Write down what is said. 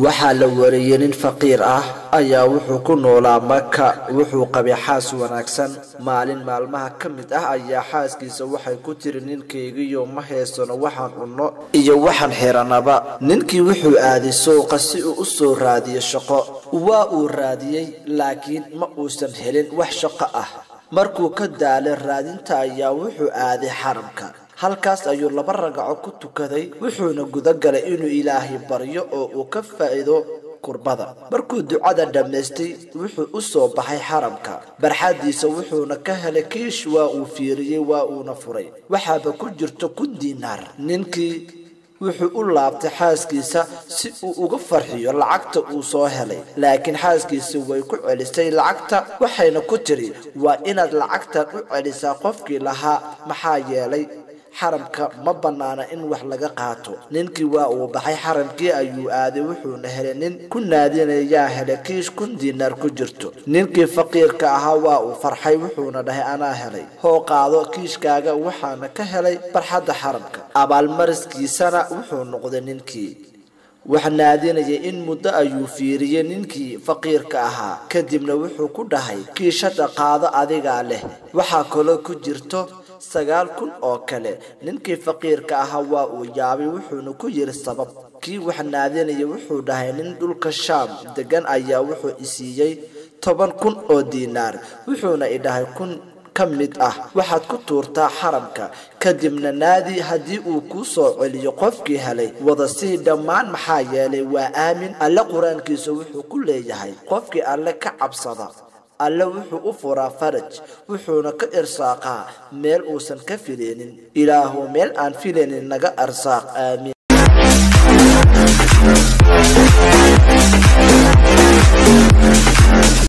waxaa la wariyay nin faqiir ah ayaa wuxuu ku noolaa Makka wuxuu qabay xaas wanaagsan maalin maalmaha kamid ah ayaa xaaskiisa waxay ku tiri ninkeygiyo ma heesano waxaan cunno iyo waxaan xiranaba ninkii wuxuu aaday suuqa si uu u soo raadiyo shaqo waa uu raadiyay laakiin ma uusan helin wax shaqo ah markuu ka daalay raadinta ayaa wuxuu aaday xaramka halkaas ayuu laba ragco ku tukaday wuxuuna guda galay inuu Ilaahay baryo oo uu ka faa'iido kurbada markuu ducada dhameystay wuxuu u soo baxay xaramka barxadiisa wuxuuna ka helay kiish waa uu fiiriyay waa uuna furay waxaaba ku jirto 1 diinaar ninkii wuxuu u laabtay xaaskiisa si uu uga farxiyo lacagta uu soo helay laakiin xaaskiisa way ku celisay lacagta waxayna ku tiri waa inaad lacagtan u celisaa qofkii lahaa maxaa yeelay xaramka ma banaana in wax laga qaato ninkii waa uu baxay xaramkii ayuu aaday wuxuuna helay nin ku naadinaya helay kiish 1 diinaar ku jirto ninkii faqiirka ahaa waa uu farxay wuxuuna dhahay anaa helay hoo qaado kiishkaaga waxaana ka helay barxadda xaramka abaalmariskiisana wuxuu noqday ninkii wax naadinaya in muddo ayuu fiiriyay ninkii faqiirka ahaa kadibna wuxuu ku dhahay kiishada qaado adiga leh waxa kale ku jirto 9,000 oo kale ninkii faqiirka ahaa waa uu yaabay wuxuuna ku yiri sabab kii wax naadinaya wuxuu dhahay nin dhulka Shaam degan ayaa wuxuu isiiyay 10,000 oo diinaar wuxuuna idhahay 1 kamid ah waxaad ku tuurtaa xaramka kadibna naadi hadii uu ku soo celiyo qofkii helay wada si dhamaan maxaa yeelay waa aamin alla quraankiisa wuxuu ku leeyahay qofkii alle ka cabsada alla wuxuu u furaa faraj wuxuuna ka irsaaqaa meel uusan ka filaynin ilaahu meel aan filaynin naga arsaaq aamin